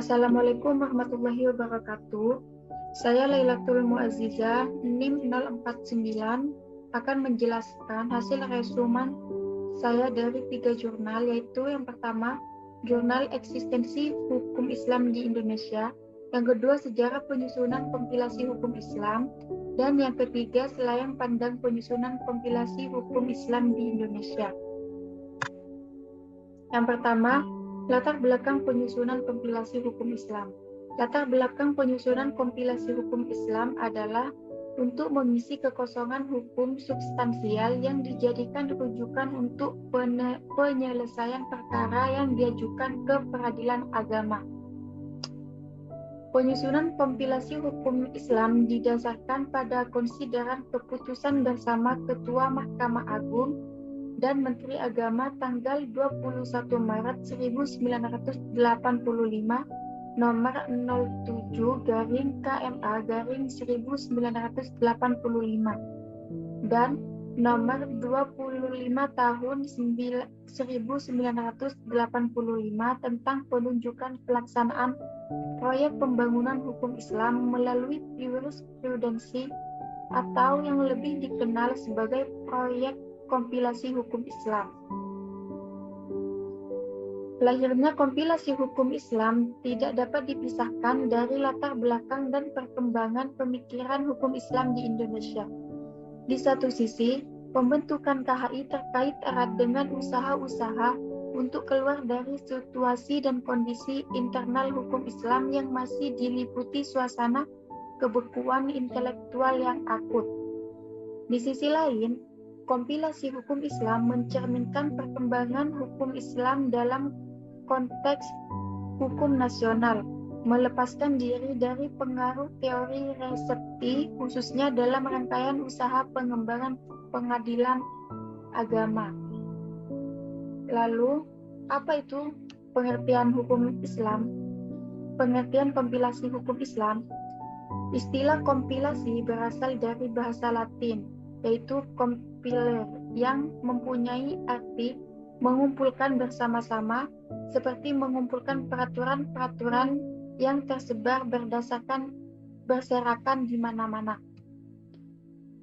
Assalamualaikum warahmatullahi wabarakatuh. Saya Lailatul Muazzizah, NIM 049, akan menjelaskan hasil resumen saya dari 3 jurnal, yaitu yang pertama, Jurnal Eksistensi Hukum Islam di Indonesia, yang kedua, Sejarah Penyusunan Kompilasi Hukum Islam, dan yang ketiga, Selayang Pandang Penyusunan Kompilasi Hukum Islam di Indonesia. Yang pertama, latar belakang penyusunan kompilasi hukum Islam. Latar belakang penyusunan kompilasi hukum Islam adalah untuk mengisi kekosongan hukum substansial yang dijadikan rujukan untuk penyelesaian perkara yang diajukan ke peradilan agama. Penyusunan kompilasi hukum Islam didasarkan pada konsideran keputusan bersama Ketua Mahkamah Agung dan Menteri Agama tanggal 21 Maret 1985 nomor 07/KMA/1985 dan nomor 25 tahun 1985 tentang penunjukan pelaksanaan proyek pembangunan hukum Islam melalui jurisprudensi atau yang lebih dikenal sebagai proyek kompilasi hukum Islam. Lahirnya kompilasi hukum Islam tidak dapat dipisahkan dari latar belakang dan perkembangan pemikiran hukum Islam di Indonesia. Di satu sisi, pembentukan KHI terkait erat dengan usaha-usaha untuk keluar dari situasi dan kondisi internal hukum Islam yang masih diliputi suasana kebekuan intelektual yang akut. Di sisi lain, kompilasi hukum Islam mencerminkan perkembangan hukum Islam dalam konteks hukum nasional, melepaskan diri dari pengaruh teori resepti, khususnya dalam rangkaian usaha pengembangan pengadilan agama. Lalu, apa itu pengertian hukum Islam? Pengertian kompilasi hukum Islam. Istilah kompilasi berasal dari bahasa Latin, yaitu compiler, yang mempunyai arti mengumpulkan bersama-sama, seperti mengumpulkan peraturan-peraturan yang tersebar berserakan di mana-mana.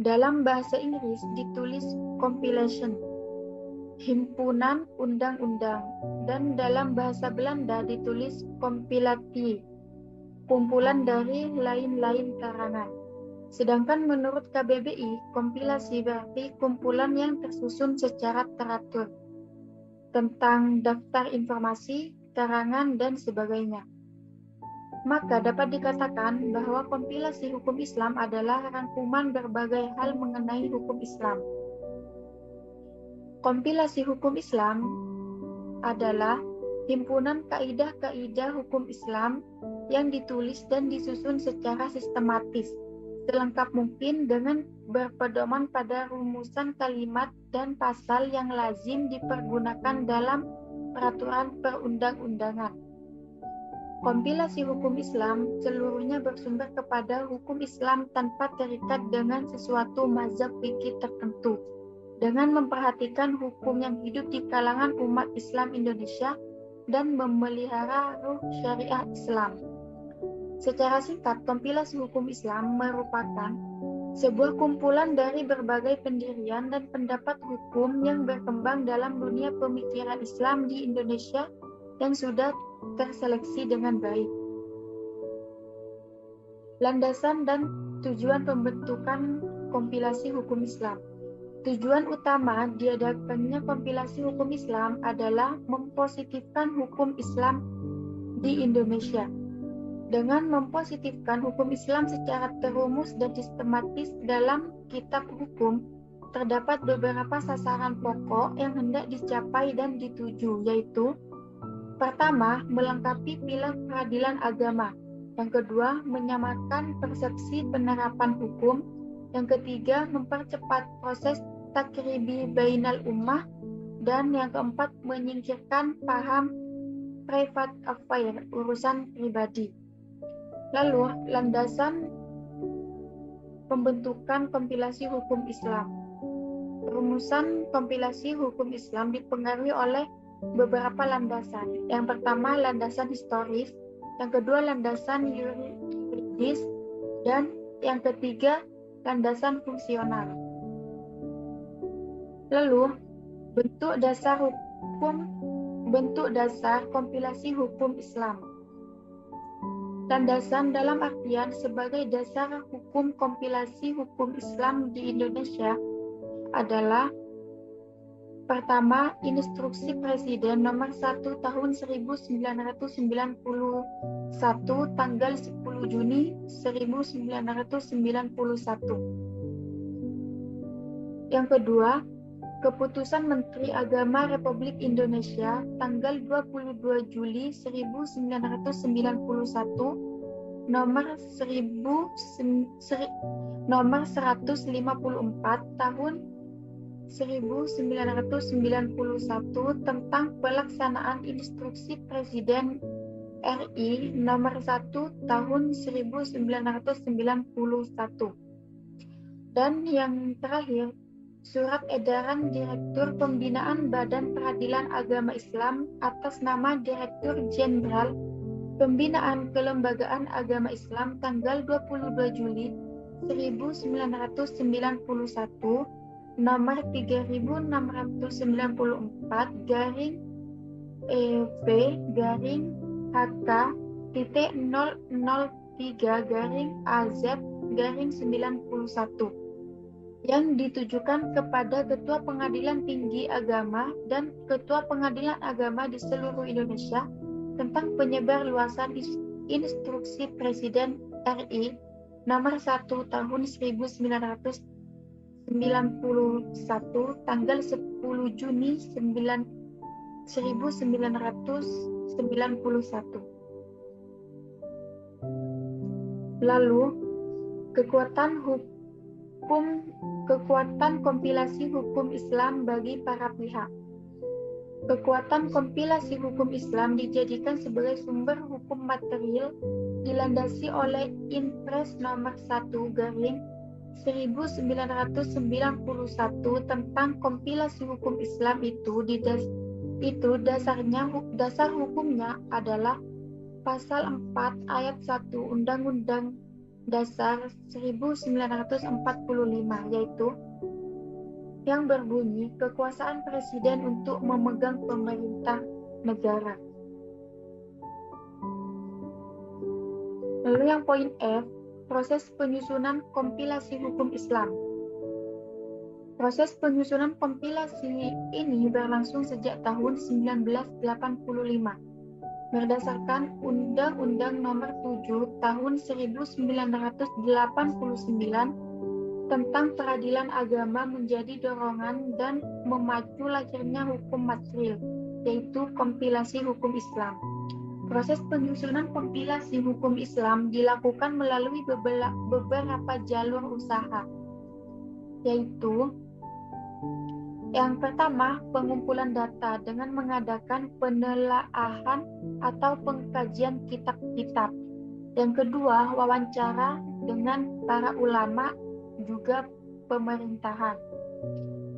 Dalam bahasa Inggris ditulis compilation, himpunan undang-undang, dan dalam bahasa Belanda ditulis compilati, kumpulan dari lain-lain karangan. Sedangkan menurut KBBI, kompilasi berarti kumpulan yang tersusun secara teratur tentang daftar informasi, karangan, dan sebagainya. Maka dapat dikatakan bahwa kompilasi hukum Islam adalah rangkuman berbagai hal mengenai hukum Islam. Kompilasi hukum Islam adalah himpunan kaidah-kaidah hukum Islam yang ditulis dan disusun secara sistematis, selengkap mungkin dengan berpedoman pada rumusan kalimat dan pasal yang lazim dipergunakan dalam peraturan perundang-undangan. Kompilasi hukum Islam seluruhnya bersumber kepada hukum Islam tanpa terikat dengan sesuatu mazhab fikih tertentu, dengan memperhatikan hukum yang hidup di kalangan umat Islam Indonesia dan memelihara ruh syariah Islam. Secara singkat, kompilasi hukum Islam merupakan sebuah kumpulan dari berbagai pendirian dan pendapat hukum yang berkembang dalam dunia pemikiran Islam di Indonesia yang sudah terseleksi dengan baik. Landasan dan tujuan pembentukan kompilasi hukum Islam. Tujuan utama diadakannya kompilasi hukum Islam adalah mempositifkan hukum Islam di Indonesia. Dengan mempositifkan hukum Islam secara terumus dan sistematis dalam kitab hukum, terdapat beberapa sasaran pokok yang hendak dicapai dan dituju, yaitu: pertama, melengkapi pilar peradilan agama; yang kedua, menyamakan persepsi penerapan hukum; yang ketiga, mempercepat proses takribi bainal ummah; dan yang keempat, menyingkirkan paham private affair, urusan pribadi. Lalu, landasan pembentukan kompilasi hukum Islam. Rumusan kompilasi hukum Islam dipengaruhi oleh beberapa landasan. Yang pertama, landasan historis, yang kedua landasan yuridis, dan yang ketiga landasan fungsional. Lalu, bentuk dasar kompilasi hukum Islam. Landasan dalam artian sebagai dasar hukum kompilasi hukum Islam di Indonesia adalah: pertama, Instruksi Presiden Nomor 1 Tahun 1991 tanggal 10 Juni 1991. Yang kedua, Keputusan Menteri Agama Republik Indonesia tanggal 22 Juli 1991 nomor 154 tahun 1991 tentang pelaksanaan Instruksi Presiden RI nomor 1 tahun 1991. Dan yang terakhir, Surat Edaran Direktur Pembinaan Badan Peradilan Agama Islam atas nama Direktur Jenderal Pembinaan Kelembagaan Agama Islam tanggal 22 Juli 1991 nomor 3694 garing EV garing HK titik 003 garing AZ garing 91 yang ditujukan kepada Ketua Pengadilan Tinggi Agama dan Ketua Pengadilan Agama di seluruh Indonesia tentang penyebarluasan Instruksi Presiden RI nomor 1 tahun 1991 tanggal 10 Juni 1991. Lalu, kekuatan kompilasi hukum Islam bagi para pihak. Kekuatan kompilasi hukum Islam dijadikan sebagai sumber hukum material dilandasi oleh Inpres nomor 1 garing 1991 tentang kompilasi hukum Islam dasar hukumnya adalah pasal 4 ayat 1 Undang-Undang Dasar 1945, yaitu yang berbunyi kekuasaan presiden untuk memegang pemerintah negara. Lalu yang poin F, proses penyusunan kompilasi hukum Islam. Proses penyusunan kompilasi ini berlangsung sejak tahun 1985 berdasarkan Undang-Undang Nomor 7 Tahun 1989 tentang peradilan agama menjadi dorongan dan memacu lahirnya hukum material, yaitu kompilasi hukum Islam. Proses penyusunan kompilasi hukum Islam dilakukan melalui beberapa jalur usaha, yaitu yang pertama, pengumpulan data dengan mengadakan penelaahan atau pengkajian kitab-kitab. Yang kedua, wawancara dengan para ulama juga pemerintahan.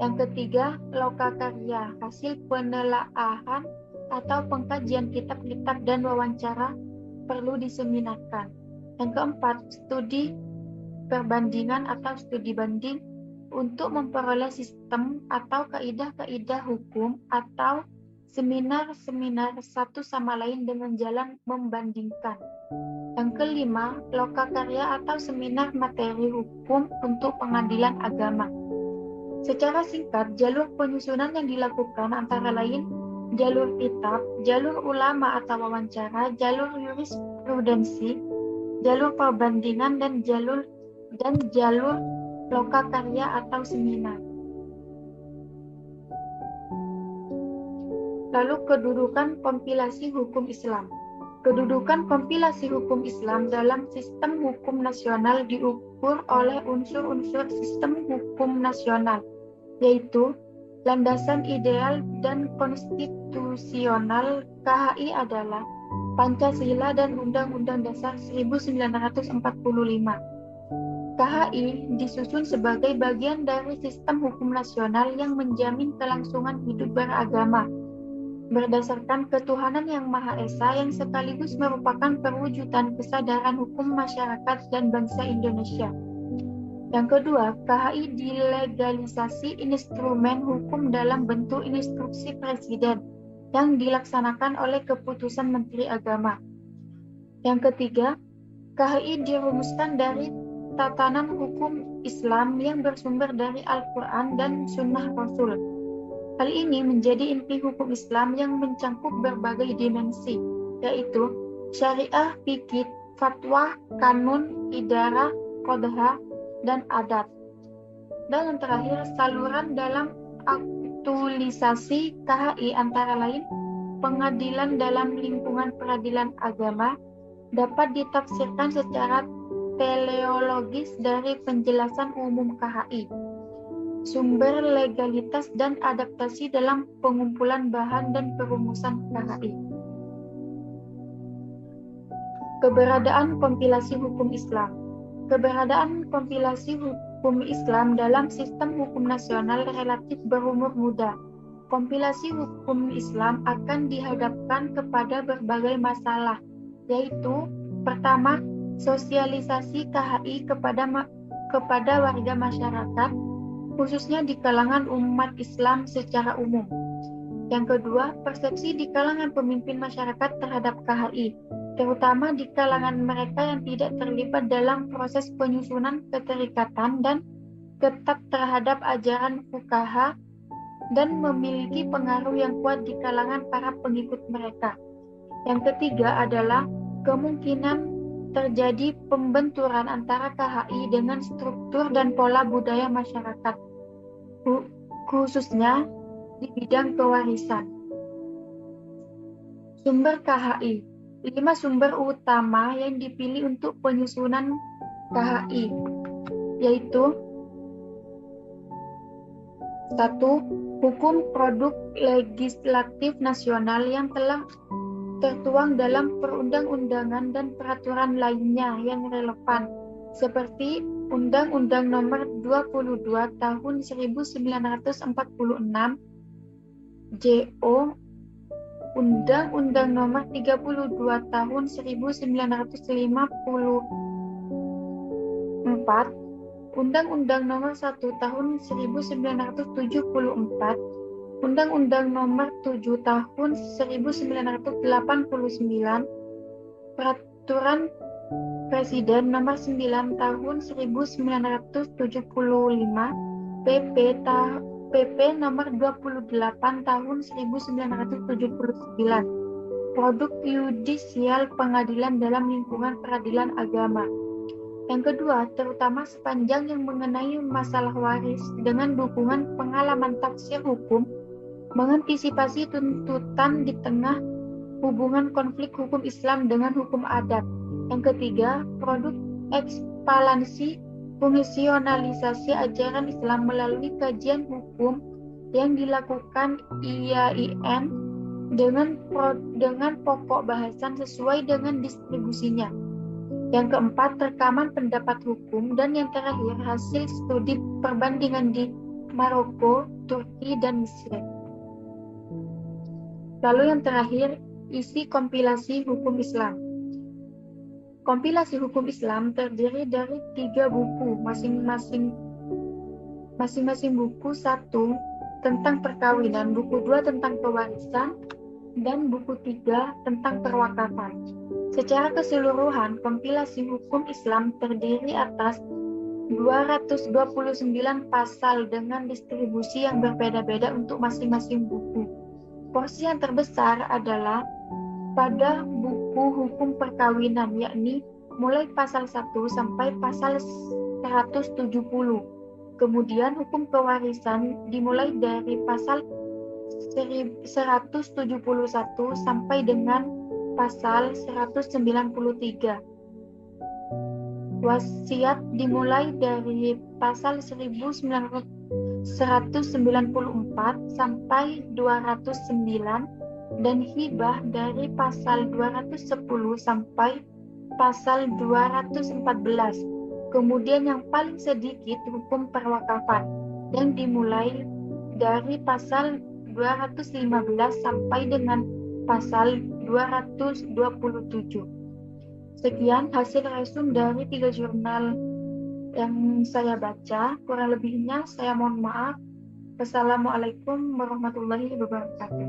Yang ketiga, lokakarya, hasil penelaahan atau pengkajian kitab-kitab dan wawancara perlu diseminarkan. Yang keempat, studi perbandingan atau studi banding untuk memperoleh sistem atau kaidah-kaidah hukum atau seminar-seminar satu sama lain dengan jalan membandingkan. Yang kelima, lokakarya atau seminar materi hukum untuk pengadilan agama. Secara singkat, jalur penyusunan yang dilakukan antara lain jalur kitab, jalur ulama atau wawancara, jalur jurisprudensi, jalur perbandingan, dan jalur lokakarya atau seminar. Lalu kedudukan kompilasi hukum Islam. Kedudukan kompilasi hukum Islam dalam sistem hukum nasional diukur oleh unsur-unsur sistem hukum nasional, yaitu landasan ideal dan konstitusional KHI adalah Pancasila dan Undang-Undang Dasar 1945. KHI disusun sebagai bagian dari sistem hukum nasional yang menjamin kelangsungan hidup beragama, berdasarkan ketuhanan yang Maha Esa yang sekaligus merupakan perwujudan kesadaran hukum masyarakat dan bangsa Indonesia. Yang kedua, KHI dilegalisasi instrumen hukum dalam bentuk instruksi Presiden yang dilaksanakan oleh keputusan Menteri Agama. Yang ketiga, KHI dirumuskan dari tatanan hukum Islam yang bersumber dari Al-Quran dan Sunnah Rasul. Hal ini menjadi inti hukum Islam yang mencangkup berbagai dimensi, yaitu syariah, fikih, fatwa, kanun, idarah, qadha, dan adat. Dan yang terakhir, saluran dalam aktualisasi KHI antara lain pengadilan dalam lingkungan peradilan agama dapat ditafsirkan secara teleologis dari penjelasan umum KHI, sumber legalitas dan adaptasi dalam pengumpulan bahan dan perumusan KHI. Keberadaan kompilasi hukum Islam. Keberadaan kompilasi hukum Islam dalam sistem hukum nasional relatif berumur muda. Kompilasi hukum Islam akan dihadapkan kepada berbagai masalah, yaitu pertama, sosialisasi KHI kepada warga masyarakat, khususnya di kalangan umat Islam secara umum. Yang kedua, persepsi di kalangan pemimpin masyarakat terhadap KHI, terutama di kalangan mereka yang tidak terlibat dalam proses penyusunan keterikatan dan ketat terhadap ajaran fuqaha dan memiliki pengaruh yang kuat di kalangan para pengikut mereka. Yang ketiga adalah kemungkinan terjadi pembenturan antara KHI dengan struktur dan pola budaya masyarakat, khususnya di bidang kewarisan. Sumber KHI. 5 sumber utama yang dipilih untuk penyusunan KHI, yaitu 1. Hukum produk legislatif nasional yang telah tertuang dalam perundang-undangan dan peraturan lainnya yang relevan, seperti Undang-Undang Nomor 22 Tahun 1946, JO, Undang-Undang Nomor 32 Tahun 1954, Undang-Undang Nomor 1 Tahun 1974, Undang-Undang Nomor 7 Tahun 1989, Peraturan Presiden Nomor 9 Tahun 1975, PP Nomor 28 Tahun 1979, produk yudisial pengadilan dalam lingkungan peradilan agama. Yang kedua, terutama sepanjang yang mengenai masalah waris dengan dukungan pengalaman tafsir hukum, mengantisipasi tuntutan di tengah hubungan konflik hukum Islam dengan hukum adat. Yang ketiga, produk ekspalansi fungsionalisasi ajaran Islam melalui kajian hukum yang dilakukan IAIN dengan pokok bahasan sesuai dengan distribusinya. Yang keempat, rekaman pendapat hukum. Dan yang terakhir, hasil studi perbandingan di Maroko, Turki, dan Mesir. Lalu yang terakhir, isi kompilasi hukum Islam. Kompilasi hukum Islam terdiri dari 3 buku, masing-masing buku 1 tentang perkawinan, buku 2 tentang pewarisan, dan buku 3 tentang perwakafan. Secara keseluruhan, kompilasi hukum Islam terdiri atas 229 pasal dengan distribusi yang berbeda-beda untuk masing-masing buku. Porsi yang terbesar adalah pada buku hukum perkawinan, yakni mulai pasal 1 sampai pasal 170. Kemudian hukum pewarisan dimulai dari pasal 171 sampai dengan pasal 193. Wasiat dimulai dari pasal 1994 sampai 209, dan hibah dari pasal 210 sampai pasal 214. Kemudian yang paling sedikit hukum perwakafan yang dimulai dari pasal 215 sampai dengan pasal 227. Sekian hasil resum dari 3 jurnal yang saya baca. Kurang lebihnya saya mohon maaf. Wassalamualaikum warahmatullahi wabarakatuh.